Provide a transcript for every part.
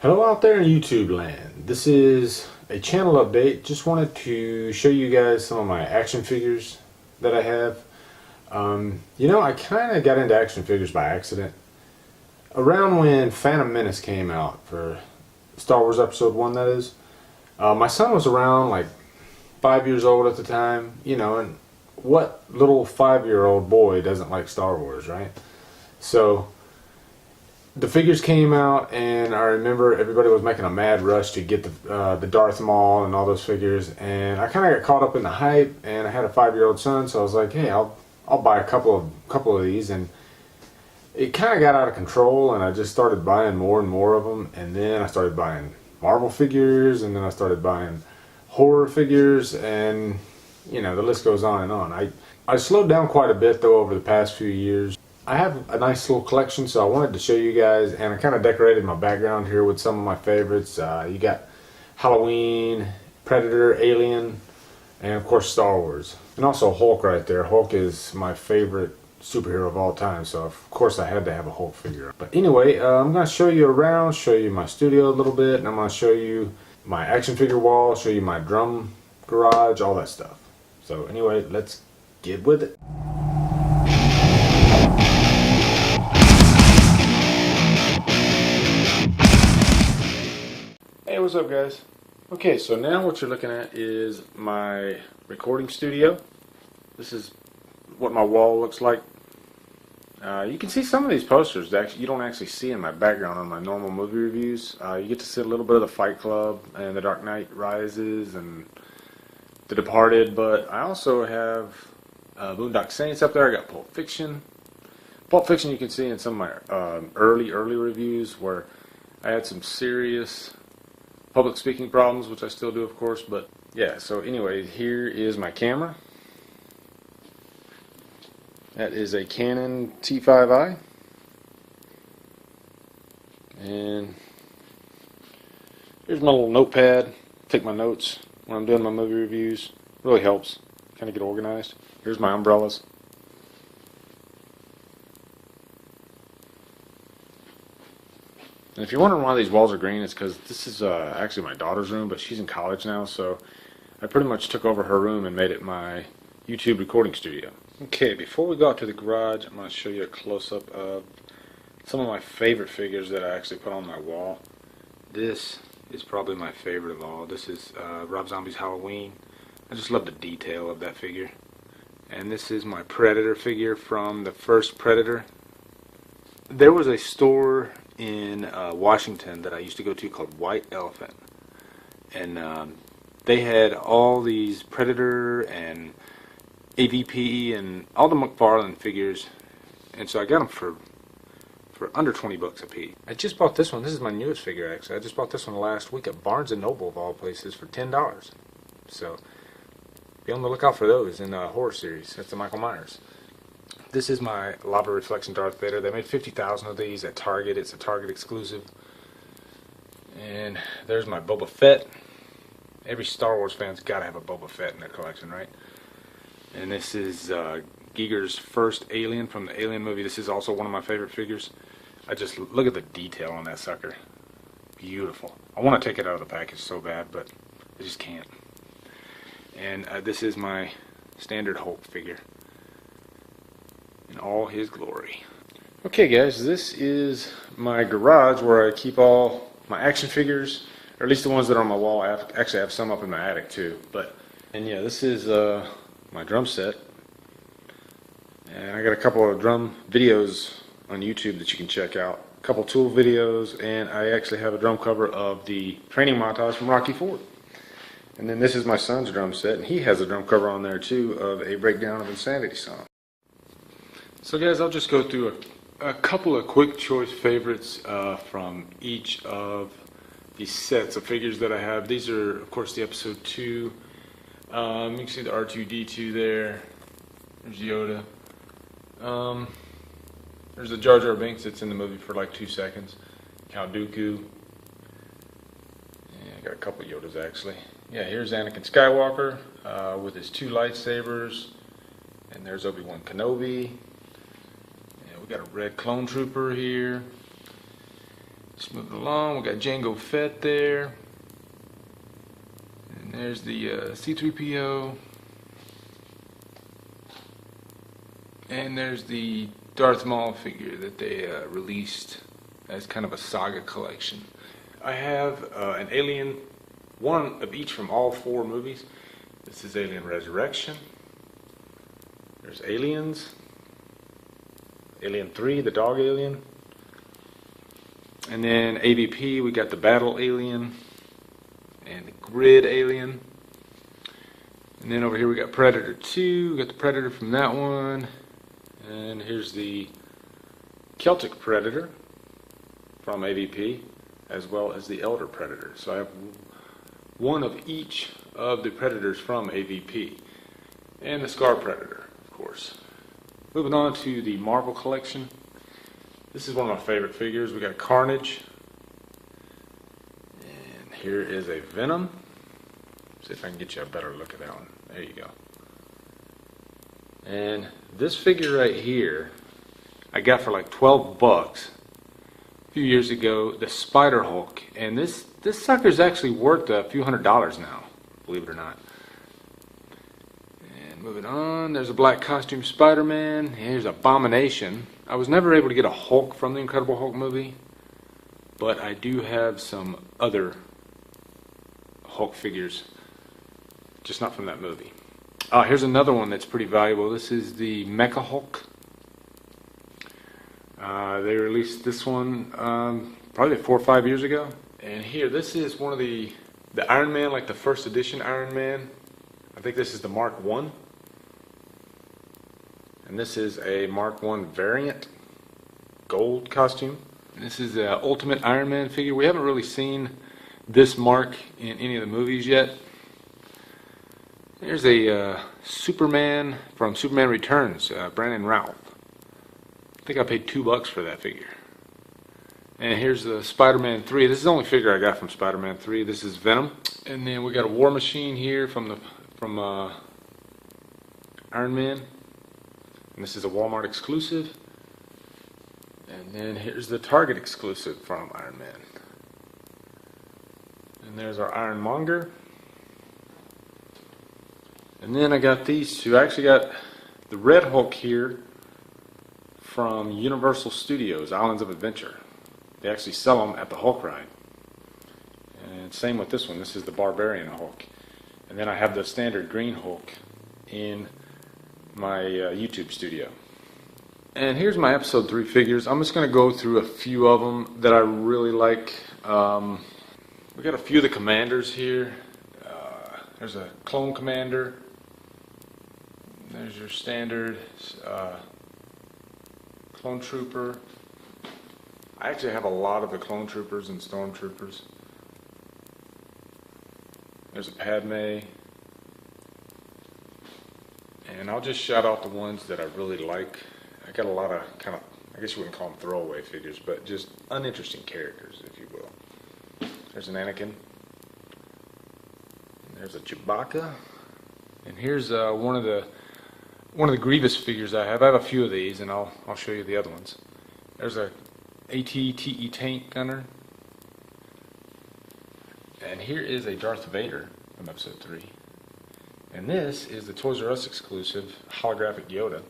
Hello out there in YouTube land. This is a channel update. Just wanted to show you guys some of my action figures that I have. I kind of got into action figures by accident. Around when Phantom Menace came out for Star Wars Episode 1, that is. My son was around like 5 years old at the time, and what little 5-year-old boy doesn't like Star Wars, right? So the figures came out, and I remember everybody was making a mad rush to get the Darth Maul and all those figures, and I kind of got caught up in the hype. And I had a 5-year-old son, so I was like, "Hey, I'll buy a couple of these." And it kind of got out of control, and I just started buying more and more of them. And then I started buying Marvel figures, and then I started buying horror figures, and the list goes on and on. I slowed down quite a bit though over the past few years. I have a nice little collection, so I wanted to show you guys, and I kind of decorated my background here with some of my favorites. You got Halloween, Predator, Alien, and of course Star Wars. And also Hulk right there. Hulk is my favorite superhero of all time, so of course I had to have a Hulk figure. But anyway, I'm going to show you around, show you my studio a little bit, and I'm going to show you my action figure wall, show you my drum garage, all that stuff. So anyway, let's get with it. Hey, what's up guys? Okay, so now what you're looking at is my recording studio. This is what my wall looks like. You can see some of these posters that you don't actually see in my background on my normal movie reviews. You get to see a little bit of the Fight Club and The Dark Knight Rises and The Departed, but I also have Boondock Saints up there. I got Pulp Fiction. Pulp Fiction you can see in some of my early reviews where I had some serious public speaking problems, which I still do, of course. But yeah, so anyway, here is my camera. That is a Canon T5i, and here's my little notepad. Take my notes when I'm doing my movie reviews. Really helps kind of get organized. Here's my umbrellas. And if you're wondering why these walls are green, it's because this is actually my daughter's room, but she's in college now, so I pretty much took over her room and made it my YouTube recording studio. Okay, before we go out to the garage, I'm going to show you a close-up of some of my favorite figures that I actually put on my wall. This is probably my favorite of all. This is Rob Zombie's Halloween. I just love the detail of that figure. And this is my Predator figure from the first Predator. There was a store in Washington that I used to go to called White Elephant, and they had all these Predator and AVP and all the McFarlane figures, and so I got them for under 20 bucks a piece. I just bought this one. This is my newest figure, actually. I just bought this one last week at Barnes & Noble of all places for $10. So be on the lookout for those in the horror series. That's the Michael Myers. This is my Lava Reflection Darth Vader. They made 50,000 of these at Target. It's a Target exclusive. And there's my Boba Fett. Every Star Wars fan's got to have a Boba Fett in their collection, right? And this is Giger's first alien from the Alien movie. This is also one of my favorite figures. I just look at the detail on that sucker. Beautiful. I want to take it out of the package so bad, but I just can't. And this is my standard Hulk figure in all his glory. Okay guys, this is my garage where I keep all my action figures, or at least the ones that are on my wall. I actually have some up in my attic too. And yeah, this is my drum set, and I got a couple of drum videos on YouTube that you can check out. A couple tool videos, and I actually have a drum cover of the training montage from Rocky IV. And then this is my son's drum set, and he has a drum cover on there too of a breakdown of Insanity song. So guys, I'll just go through a couple of quick choice favorites from each of these sets of figures that I have. These are, of course, the episode 2. You can see the R2-D2 there. There's Yoda. There's the Jar Jar Binks that's in the movie for like 2 seconds. Count Dooku. Yeah, I got a couple of Yodas actually. Yeah, here's Anakin Skywalker with his 2 lightsabers. And there's Obi-Wan Kenobi. Yeah, we got a red clone trooper here. Just moving along, we got Jango Fett there. And there's the C-3PO. And there's the Darth Maul figure that they released as kind of a saga collection. I have an Alien, one of each from all 4 movies. This is Alien Resurrection. There's Aliens. Alien 3, the dog alien. And then AVP, we got the Battle Alien and the Grid Alien. And then over here we got Predator 2, we got the Predator from that one. And here's the Celtic Predator from AVP, as well as the Elder Predator. So I have one of each of the Predators from AVP. And the Scar Predator, of course. Moving on to the Marvel collection. This is one of my favorite figures. We got Carnage. And here is a Venom. See if I can get you a better look at that one. There you go. And this figure right here, I got for like 12 bucks a few years ago, the Spider Hulk. And this sucker's actually worth a few $100s now, believe it or not. And moving on, there's a black costume Spider-Man. Here's Abomination. I was never able to get a Hulk from the Incredible Hulk movie, but I do have some other Hulk figures, just not from that movie. Here's another one that's pretty valuable. This is the Mecha Hulk. They released this one probably 4 or 5 years ago. And here, this is one of the Iron Man, like the first edition Iron Man. I think this is the Mark 1. And this is a Mark 1 variant gold costume. And this is the Ultimate Iron Man figure. We haven't really seen this Mark in any of the movies yet. There's a Superman from Superman Returns, Brandon Routh. I think I paid $2 for that figure. And here's the Spider-Man 3. This is the only figure I got from Spider-Man 3. This is Venom. And then we got a War Machine here from Iron Man. And this is a Walmart exclusive. And then here's the Target exclusive from Iron Man. And there's our Ironmonger. And then I got these two. I actually got the Red Hulk here from Universal Studios, Islands of Adventure. They actually sell them at the Hulk ride. And same with this one. This is the Barbarian Hulk. And then I have the standard green Hulk in my YouTube studio. And here's my episode 3 figures. I'm just going to go through a few of them that I really like. We got a few of the commanders here. There's a Clone Commander. There's your standard Clone Trooper. I actually have a lot of the Clone Troopers and Stormtroopers. There's a Padme. And I'll just shout out the ones that I really like. I got a lot of kind of, I guess you wouldn't call them throwaway figures, but just uninteresting characters, if you will. There's an Anakin. And there's a Chewbacca. And here's one of the Grievous figures I have. I have a few of these, and I'll show you the other ones. There's a AT-TE tank gunner. And here is a Darth Vader from episode 3. And this is the Toys R Us exclusive holographic Yoda.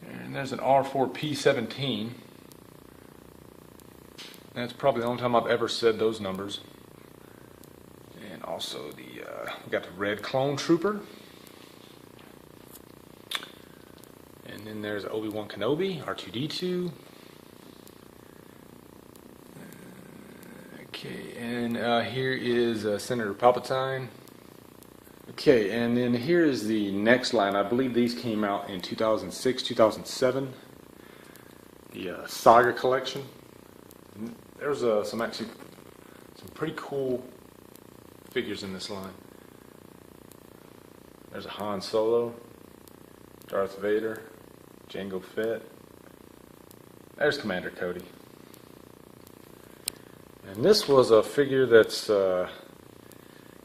And there's an R4P17. That's probably the only time I've ever said those numbers. And also we got the Red Clone Trooper. And then there's Obi-Wan Kenobi, R2-D2. Okay, and here is Senator Palpatine. Okay, and then here is the next line. I believe these came out in 2006, 2007. The Saga collection. There's some pretty cool figures in this line. There's a Han Solo, Darth Vader, Jango Fett. There's Commander Cody. And this was a figure that's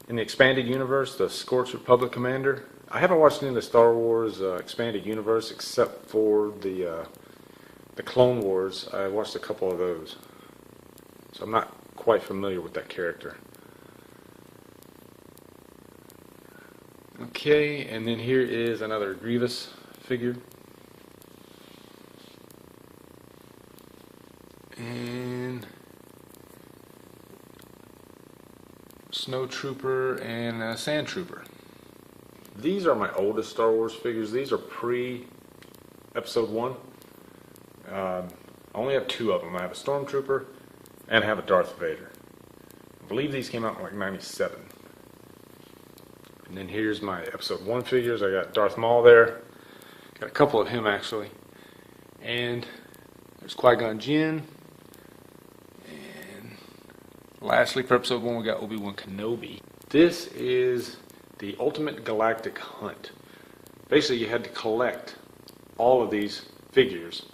in the expanded universe, the Scorched Republic Commander. I haven't watched any of the Star Wars expanded universe except for the Clone Wars. I watched a couple of those. So I'm not quite familiar with that character. Okay, and then here is another Grievous figure. And Snow Trooper and Sand Trooper. These are my oldest Star Wars figures. These are pre-Episode 1. I only have 2 of them. I have a Stormtrooper and I have a Darth Vader. I believe these came out in like '97. And then here's my Episode 1 figures. I got Darth Maul there. Got a couple of him actually. And there's Qui-Gon Jinn. And lastly, for Episode 1, we got Obi-Wan Kenobi. This is the Ultimate Galactic Hunt. Basically, you had to collect all of these figures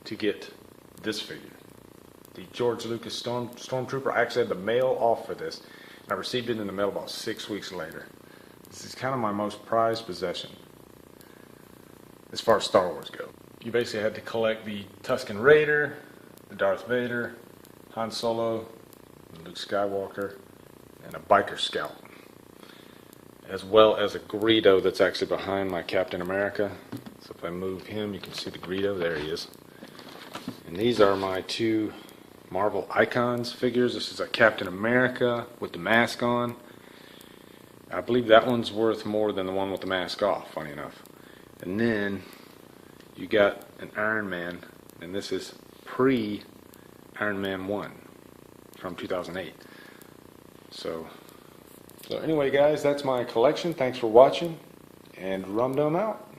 to get this figure. The George Lucas Stormtrooper. I actually had the mail off for this. I received it in the mail about 6 weeks later. This is kind of my most prized possession as far as Star Wars go. You basically had to collect the Tusken Raider, the Darth Vader, Han Solo, Luke Skywalker, and a Biker Scout, as well as a Greedo that's actually behind my Captain America. So if I move him, you can see the Greedo. There he is. And these are my 2 Marvel Icons figures. This is a Captain America with the mask on. I believe that one's worth more than the one with the mask off, funny enough. And then you got an Iron Man, and this is pre-Iron Man 1 from 2008. So anyway, guys, that's my collection. Thanks for watching, and Humdrum out.